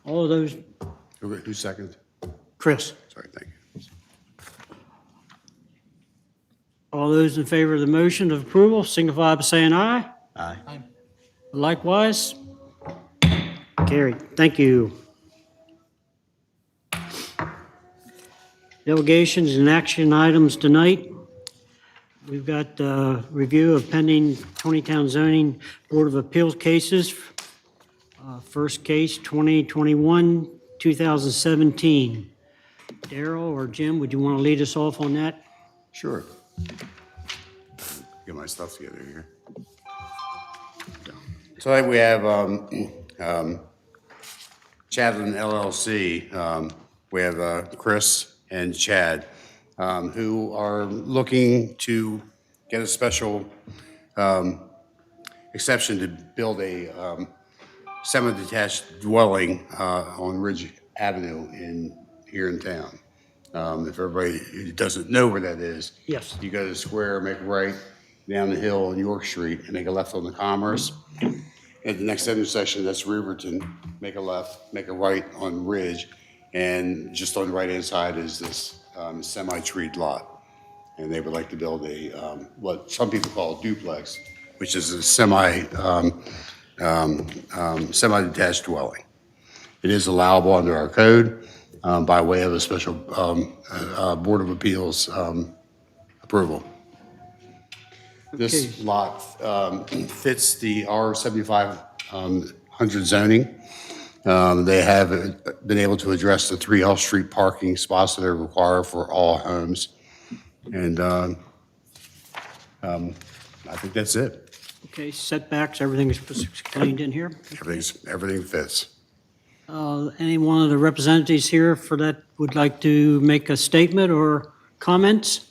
All of those, Who seconded? Chris, Sorry, thank you. all those in favor of the motion of approval signify by saying aye. Aye. Likewise. Carried. Thank you. Delegations and action items tonight. We've got review of pending Taneytown Zoning Board of Appeals cases. First case, 2021-2017. Daryl or Jim, would you want to lead us off on that? Sure. Get my stuff together here. So we have Chadlin LLC. We have Chris and Chad, who are looking to get a special exception to build a semi-detached dwelling on Ridge Avenue here in town. If everybody who doesn't know where that is, Yes. you go to the square, make a right down the hill on York Street, and make a left on the Commerce. At the next intersection, that's Riverton, make a left, make a right on Ridge, and just on the right-hand side is this semi-treed lot. And they would like to build a, what some people call a duplex, which is a semi-detached dwelling. It is allowable under our code by way of a special Board of Appeals approval. This lot fits the R7500 zoning. They have been able to address the 3 off-street parking spots that are required for all homes. And I think that's it. Okay, setbacks, everything is explained in here. Everything fits. Any one of the representatives here for that would like to make a statement or comments?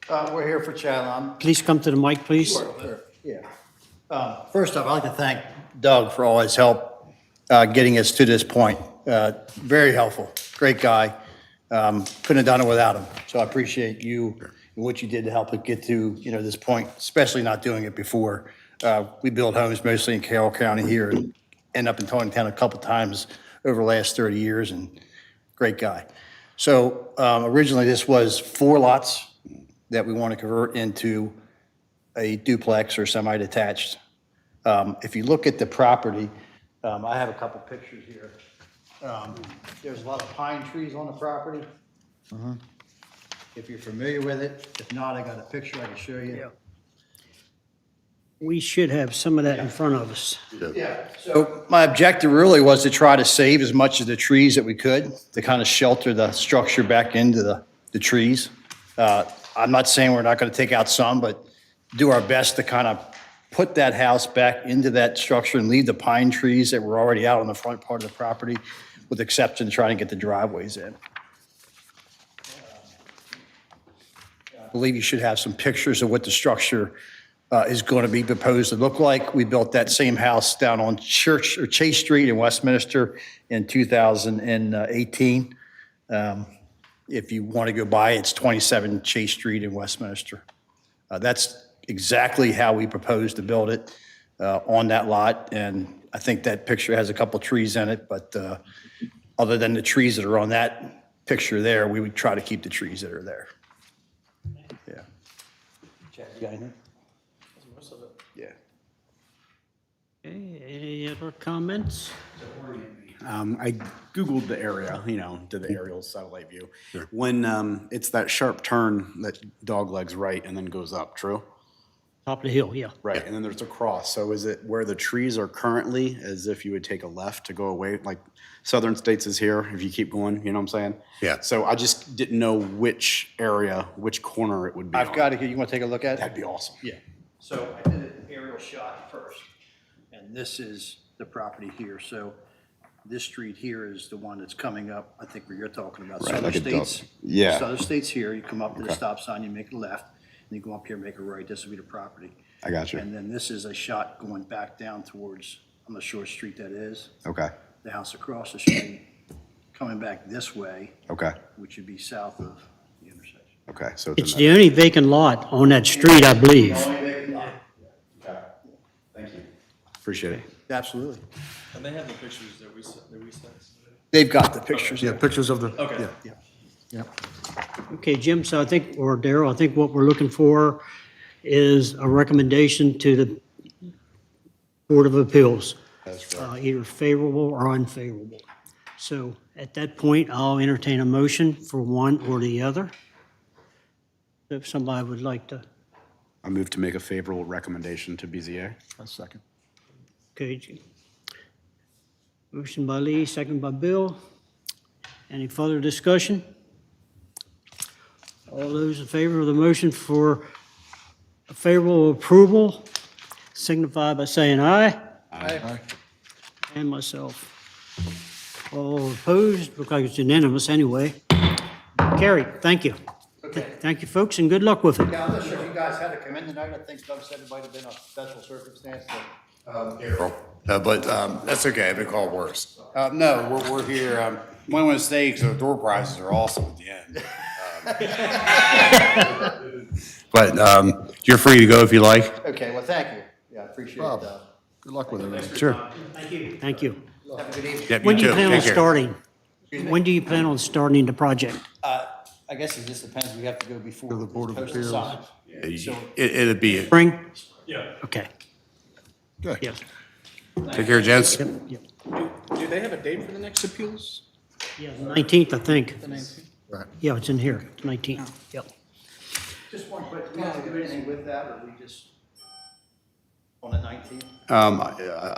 We're here for Chadlin. Please come to the mic, please. Sure. Yeah. First off, I'd like to thank Doug for all his help getting us to this point. Very helpful, great guy. Couldn't have done it without him. So I appreciate you and what you did to help it get to, this point, especially not doing it before. We build homes mostly in Carroll County here and end up in Taneytown a couple times over the last 30 years, and great guy. So originally this was 4 lots that we want to convert into a duplex or semi-detached. If you look at the property, I have a couple pictures here. There's a lot of pine trees on the property. If you're familiar with it, if not, I got a picture I can show you. Yeah. We should have some of that in front of us. Yeah, so my objective really was to try to save as much of the trees that we could to kind of shelter the structure back into the trees. I'm not saying we're not going to take out some, but do our best to kind of put that house back into that structure and leave the pine trees that were already out on the front part of the property, with the exception of trying to get the driveways in. I believe you should have some pictures of what the structure is going to be proposed to look like. We built that same house down on Church or Chase Street in Westminster in 2018. If you want to go by, it's 27 Chase Street in Westminster. That's exactly how we propose to build it on that lot. And I think that picture has a couple trees in it, but other than the trees that are on that picture there, we would try to keep the trees that are there. Yeah. Chad, you got anything? Most of it. Yeah. Okay, any other comments? I Googled the area, did the aerial satellite view. Sure. When it's that sharp turn that dog legs right and then goes up, true? Top of the hill, yeah. Right, and then there's a cross. So is it where the trees are currently, as if you would take a left to go away? Like Southern States is here, if you keep going, you know what I'm saying? Yeah. So I just didn't know which area, which corner it would be I've on. got it here. You want to take a look at it? That'd be awesome. Yeah. So I did an aerial shot first, and this is the property here. So this street here is the one that's coming up, I think where you're talking about. Right, Southern like a States. dove. Yeah. Southern States here, you come up to the stop sign, you make a left, and you go up here, make a right. This will be the property. I got you. And then this is a shot going back down towards, I'm not sure what street that is, Okay, the house across the street, coming back this way, okay, which would be south of the intersection. okay. So It's in the only vacant lot on that street, I believe. that- Thank you. Appreciate it. Absolutely. And they have the pictures that we sent. They've got the pictures. Yeah, pictures of the, Okay. yeah, yeah. Okay, Jim, so I think, or Darrell, I think what we're looking for is a recommendation to the Board of Appeals. That's right. Either favorable or unfavorable. So at that point, I'll entertain a motion for one or the other. If somebody would like to, I move to make a favorable recommendation to BZA. A second. okay. Motion by Lee, second by Bill. Any further discussion? All those in favor of the motion for a favorable approval signify by saying aye. Aye. And myself. All opposed, look like it's unanimous anyway. Carried, thank you. Thank you, folks, and good luck with it. Yeah, I'm not sure if you guys had to come in tonight. I think Doug said it might have been a special circumstance, But that's okay, I've been called worse. No, we're here, we want to stay because the door prizes are awesome at the end. But you're free to go if you like. Okay, well, thank you. Yeah, I appreciate it, Bob, Doug. good luck with it. Sure. Thank you. Thank you. Have a good evening. Yep, When do you too. plan on Take care. starting? When do you plan on starting the project? I guess it just depends. We have to go before To the Board of we're supposed to Appeals. sign. It'd be, Spring? Yeah. Okay, Good. yes. take care, gents. Yep, yep. Do they have a date for the next appeals? Yeah, 19th, I think. The 19th? Right. Yeah, it's in here, 19th, yep. Just one quick, do we have to do anything with that, or we just on the 19th?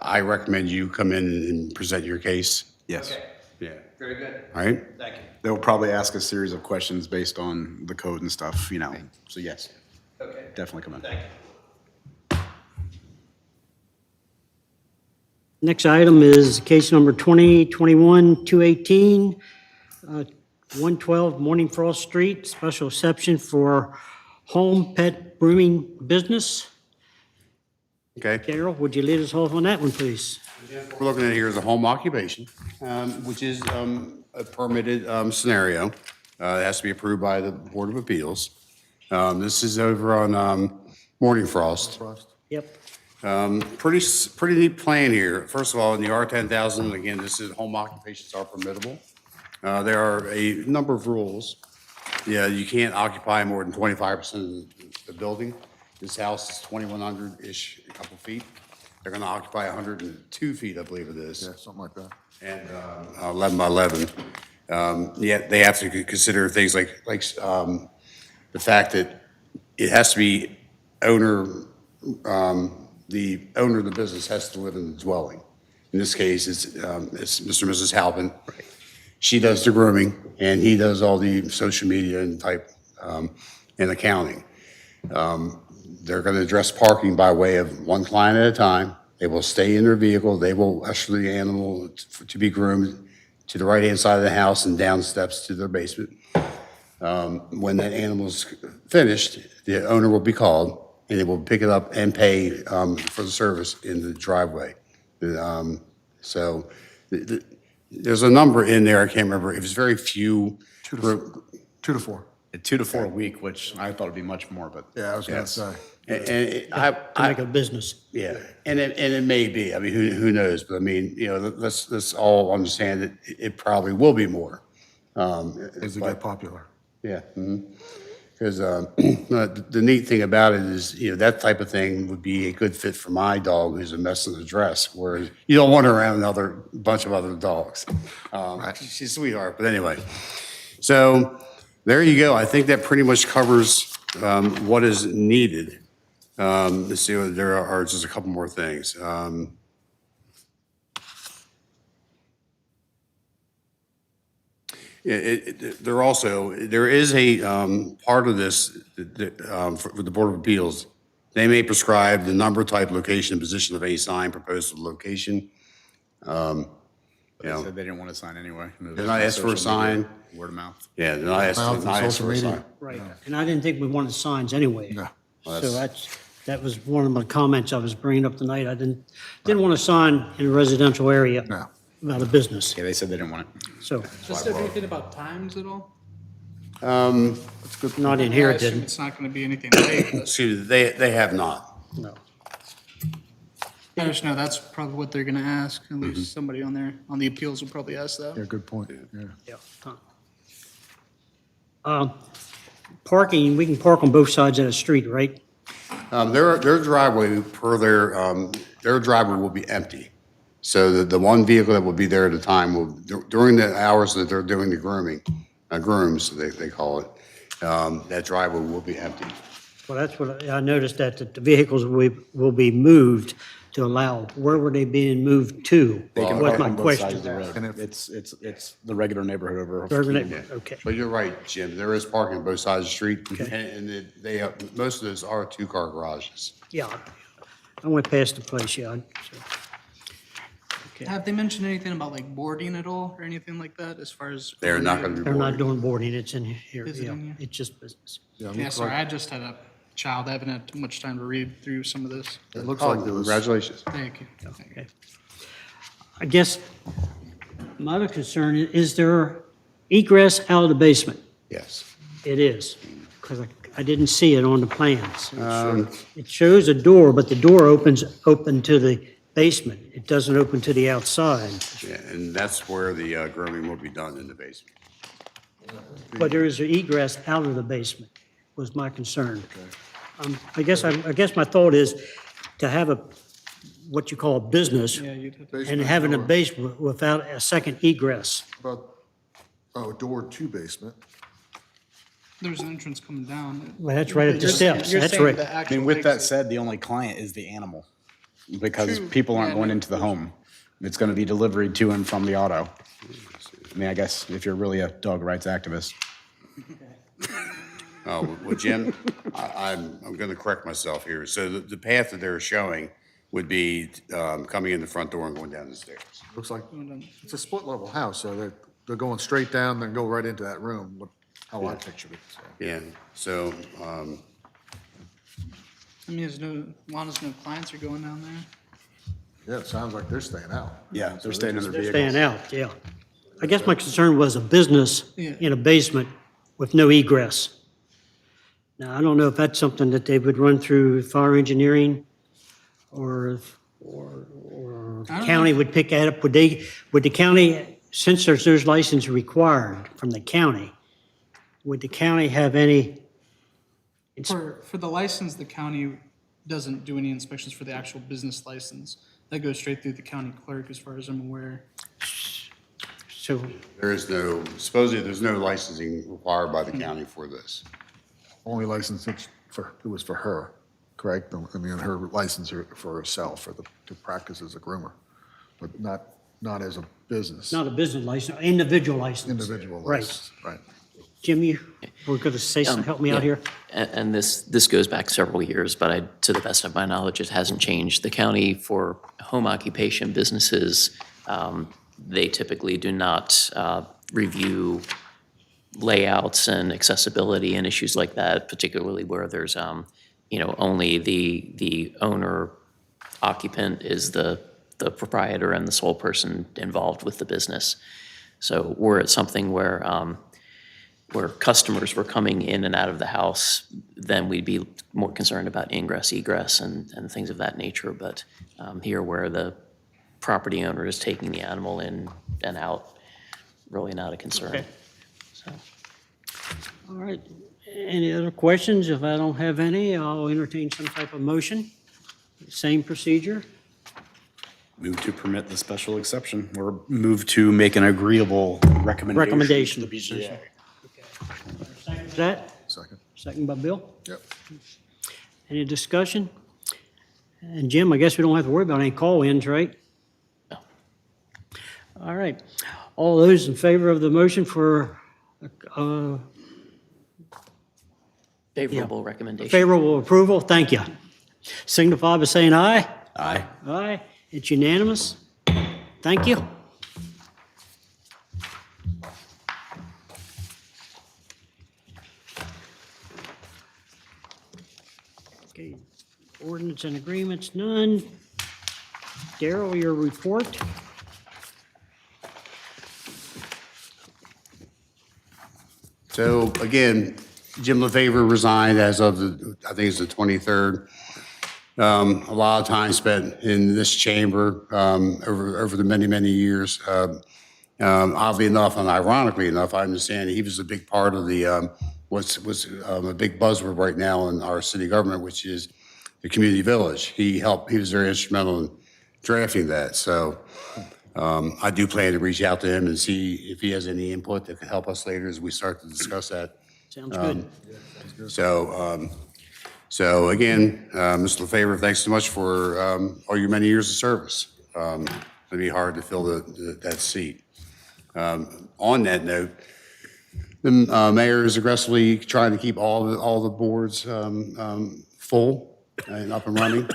I recommend you come in and present your case. Yes. Yeah. Very good. All right? Thank you. They'll probably ask a series of questions based on the code and stuff, you know, so yes, Okay. definitely come in. Thank you. Next item is case number 2021-218, 112 Morning Frost Street, special exception for home pet grooming business. Okay. Carol, would you lead us off on that one, please? We're looking at here as a home occupation, which is a permitted scenario. It has to be approved by the Board of Appeals. This is over on Morning Frost. Frost. Yep. Pretty neat plan here. First of all, in the R10,000, again, this is home occupations are permittable. There are a number of rules. Yeah, you can't occupy more than 25% of the building. This house is 2,100-ish, a couple feet. They're going to occupy 102 feet, I believe it is. Yeah, something like that. And 11 by 11. Yet they have to consider things like the fact that it has to be the owner of the business has to live in the dwelling. In this case, it's Mr. and Mrs. Halpin. She does the grooming, and he does all the social media and type and accounting. They're going to address parking by way of one client at a time. They will stay in their vehicle. They will usher the animal to be groomed to the right-hand side of the house and down steps to their basement. When that animal's finished, the owner will be called, and they will pick it up and pay for the service in the driveway. So there's a number in there, I can't remember. It was very few. 2 to 4. 2 to 4 a week, which I thought would be much more, but. Yeah, I was gonna say. To make a business. Yeah, and it may be, I mean, who knows, but I mean, you know, let's all understand that it probably will be more. As it get popular. Yeah, because the neat thing about it is, you know, that type of thing would be a good fit for my dog who's a mess in the dress, whereas you don't want her around another bunch of other dogs. She's a sweetheart, but anyway. So there you go. I think that pretty much covers what is needed. Let's see, there are just a couple more things. There is a part of this for the Board of Appeals. They may prescribe the number, type, location, and position of any sign proposed for the location. They said they didn't want to sign anyway. They're not asked for a sign. Word of mouth. Yeah, they're not asked Mouth and not asked social for a media. sign. Right, and I didn't think we wanted signs anyway. No. So that was one of my comments I was bringing up tonight. I didn't want a sign in a residential area No. about a business, Yeah, they said they didn't want it. so, Does there anything about times at all? not in here, I it assume didn't, it's not gonna be anything late. Excuse me, they have not. no. I just know that's probably what they're gonna ask, at least somebody on there, on the appeals will probably ask Yeah, that. good point, yeah. Yeah. Parking, we can park on both sides of the street, right? Their driveway, their driveway will be empty. So the one vehicle that will be there at a time will, during the hours that they're doing the grooming, grooms, they call it, that driveway will be empty. Well, that's what I noticed, that the vehicles will be moved to allow, where were they being moved to? They can Was park my on both sides question. of the road. It's the regular neighborhood over. They're gonna- Keene. Okay, But you're right, Jim, there is parking on both sides of the street, and they, most of those are two-car garages. yeah. I went past the place, yeah. So. Okay. Have they mentioned anything about like boarding at all, or anything like that, as far as? They're not gonna be They're not boarding. doing boarding, it's in here, Is it yeah. in here? It's just business. Yeah, it Yeah, looks sorry, like, I just had a child, I haven't had too much time to read through some of this. it looks Oh, like there was, congratulations. Thank you. Okay. I guess my other concern is there egress out of the basement? Yes. It is, because I didn't see it on the plans. It shows a door, but the door opens open to the basement. It doesn't open to the outside. Yeah, and that's where the grooming will be done, in the basement. But there is an egress out of the basement, was my concern. I guess my thought is to have what you call a business, Yeah, you'd have to. and Basement having a door. basement without a second egress. about, door to basement. There's an entrance coming down. Well, that's right at the You're saying- steps, you're that's saying right. the I actual mean, with that exit. said, the only client is the animal, because True. people aren't Yeah, going no, into the home. It's gonna be delivered to and from the auto. I mean, I guess if you're really a dog rights activist. Oh, well, Jim, I'm going to correct myself here. So the path that they're showing would be coming in the front door and going down the stairs. Looks like, it's a split level house, so they're going straight down, then go right into that room, how I pictured it, so. Yeah, so, I mean, Lana's no clients are going down there. Yeah, it sounds like they're staying out. Yeah, they're staying in their vehicles. Staying out, yeah. I guess my concern was a business Yeah. in a basement with no egress. Now, I don't know if that's something that they would run through fire engineering or I don't county know. would pick that up. Would the county, since there's license required from the county, would the county have any, For the license, the county doesn't do any inspections for the actual business license. That goes straight through the county clerk, as far as I'm aware. so, supposedly there's no licensing required by the county for this. Only license it was for her, correct? I mean, her license for herself, to practice as a groomer, but not as a business, not a business license, individual license. individual Right. license, right? Jim, you were going to say something, help me out Yeah. here? And this goes back several years, but to the best of my knowledge, it hasn't changed. The county, for home occupation businesses, they typically do not review layouts and accessibility and issues like that, particularly where there's, only the owner occupant is the proprietor and the sole person involved with the business. So were it something where customers were coming in and out of the house, then we'd be more concerned about ingress, egress, and things of that nature. But here, where the property owner is taking the animal in and out, really not a concern. Okay. So, All right. Any other questions? If I don't have any, I'll entertain some type of motion. Same procedure. Move to permit the special exception, or move to make an agreeable recommendation to the BZA. Second to that? Second, Second by Bill. yep. Any discussion? And Jim, I guess we don't have to worry about any call-ins, right? No. All right. All those in favor of the motion for favorable recommendation. favorable approval, thank you. Signify by saying aye. Aye. Aye. It's unanimous. Thank you. Okay, ordinance and agreements, none. Darrell, your report? So again, Jim LaFever resigned as of I think it's the 23rd. A lot of time spent in this chamber over the many, many years. Oddly enough, and ironically enough, I understand he was a big part of the what's a big buzzword right now in our city government, which is the community village. He was very instrumental in drafting that. So I do plan to reach out to him and see if he has any input that could help us later as we start to discuss that. Sounds good. So again, Mr. LaFavor, thanks so much for all your many years of service. It'd be hard to fill that seat. On that note, the mayor is aggressively trying to keep all the boards full and up and running.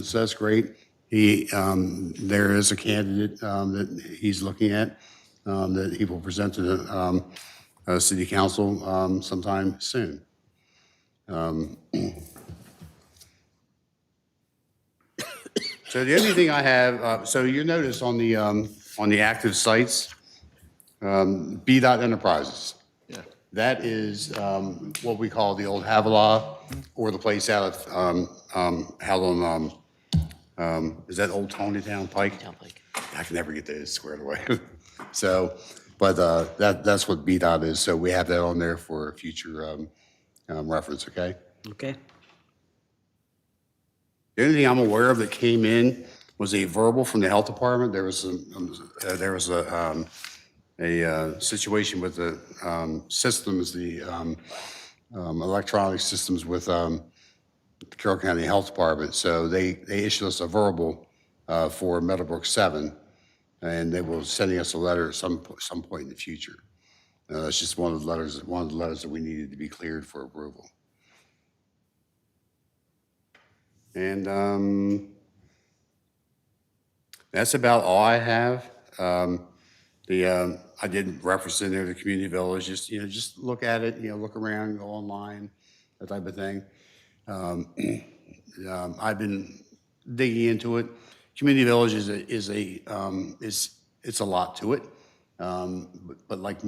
So that's great. There is a candidate that he's looking at that he will present to the city council sometime soon. So the only thing I have, so you notice on the active sites, B-Dot Enterprises. Yeah. That is what we call the old Havilah, or the place out of is that Old Taneytown Pike? Town Pike. I can never get those squared away. So, but that's what B-Dot is. So we have that on there for future reference. Okay. Okay. The only thing I'm aware of that came in was a verbal from the health department. There was a situation with the systems, the electronic systems with the Carroll County Health Department. So they issued us a verbal for Meadowbrook 7, and they will sending us a letter at some point in the future. It's just one of the letters that we needed to be cleared for approval. And that's about all I have. I did reference in there the community village, just look at it, look around, go online, that type of thing. I've been digging into it. Community village is a lot to it. But like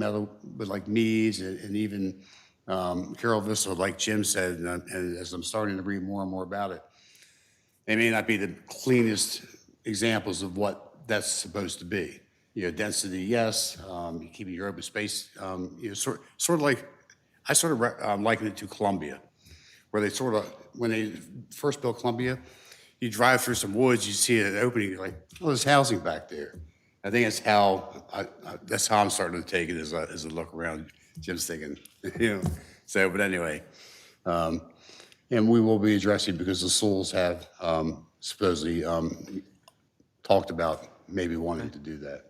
Meads and even Carroll Vista, like Jim said, and as I'm starting to read more and more about it, they may not be the cleanest examples of what that's supposed to be. Density, yes. Keeping your open space, sort of like, I sort of liken it to Columbia, where they when they first built Columbia, you drive through some woods, you see an opening, you're like, oh, there's housing back there. I think that's how I'm starting to take it as a look around. Jim's thinking, So, but anyway, and we will be addressing, because the schools have supposedly talked about maybe wanting to do that.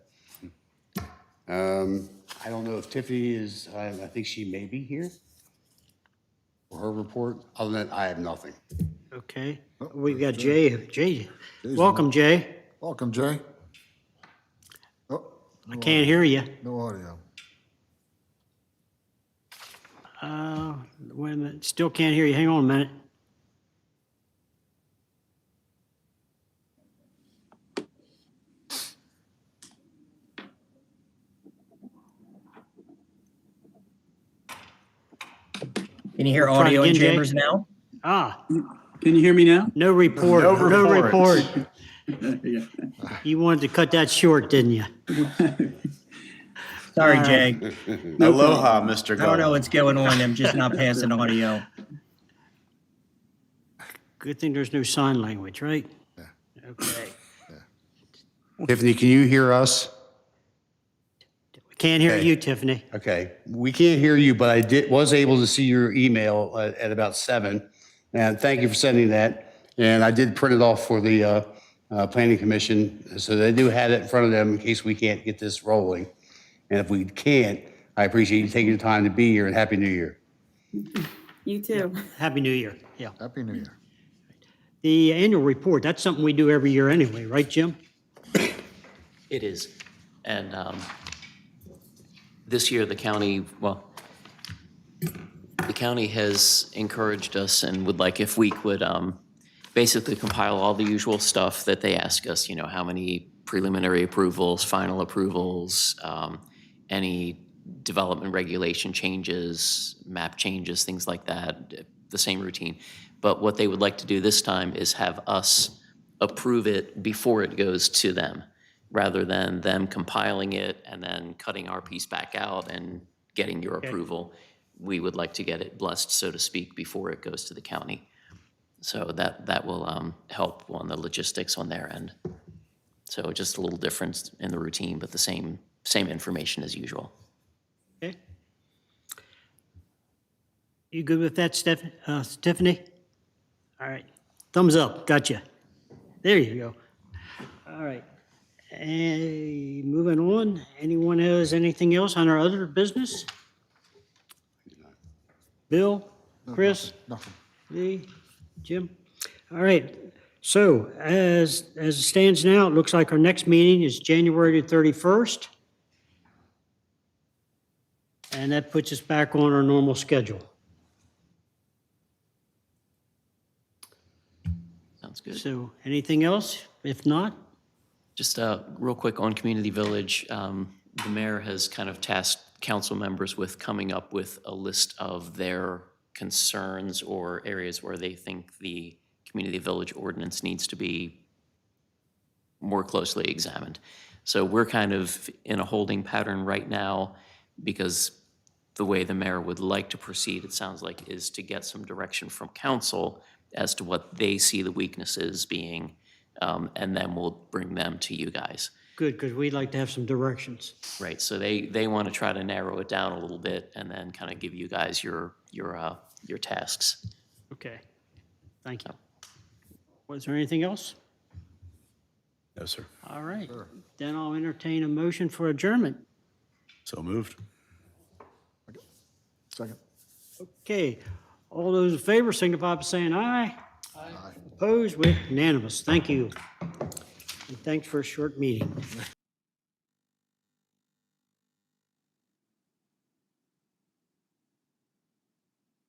I don't know if Tiffany is, I think she may be here for her report. Other than that, I have nothing. Okay. We've got Jay. Welcome, Jay. Welcome, Jay. Oh, I can't hear you. no audio. Wait a minute. Still can't hear you. Hang on a minute. Can you hear Try audio in again, Jay. chambers now? Can you hear me now? No report. No report. Yeah. You wanted to cut that short, didn't you? Sorry, Jay. Aloha, Mr. I don't know Go. what's going on. I'm just not passing audio. Good thing there's no sign language, right? Okay. Tiffany, can you hear us? Can't hear Okay. you, Tiffany. Okay, we can't hear you, but I was able to see your email at about 7, and thank you for sending that. And I did print it off for the Planning Commission, so they do have it in front of them in case we can't get this rolling. And if we can't, I appreciate you taking the time to be here, and Happy New Year. You too. Happy New Year. Yeah. Happy New Year. The annual report, that's something we do every year anyway, right, Jim? It is. And this year, the county has encouraged us and would like if we could basically compile all the usual stuff that they ask us, how many preliminary approvals, final approvals, any development regulation changes, map changes, things like that, the same routine. But what they would like to do this time is have us approve it before it goes to them, rather than them compiling it and then cutting our piece back out and getting your approval. We would like to get it blessed, so to speak, before it goes to the county. So that will help on the logistics on their end. So just a little difference in the routine, but the same information as usual. Okay. You good with that, Stephanie? All right. Thumbs up. Gotcha. There you go. All right. And moving on, anyone has anything else on our other business? Bill, Chris, Nothing. Lee, Jim? All right. So as it stands now, it looks like our next meeting is January the 31st. And that puts us back on our normal schedule. Sounds good. So anything else? If not, Just real quick on Community Village, the mayor has kind of tasked council members with coming up with a list of their concerns or areas where they think the Community Village ordinance needs to be more closely examined. So we're kind of in a holding pattern right now because the way the mayor would like to proceed, it sounds like, is to get some direction from council as to what they see the weaknesses being, and then we'll bring them to you guys. good, because we'd like to have some directions. Right, so they want to try to narrow it down a little bit and then kind of give you guys your tasks. Okay. Thank you. Was there anything else? No, sir. All right. Then I'll entertain a motion for adjournment. So moved. Second. Okay. All those in favor signify by saying aye. Aye. Opposed? We're unanimous. Thank you. And thanks for a short meeting.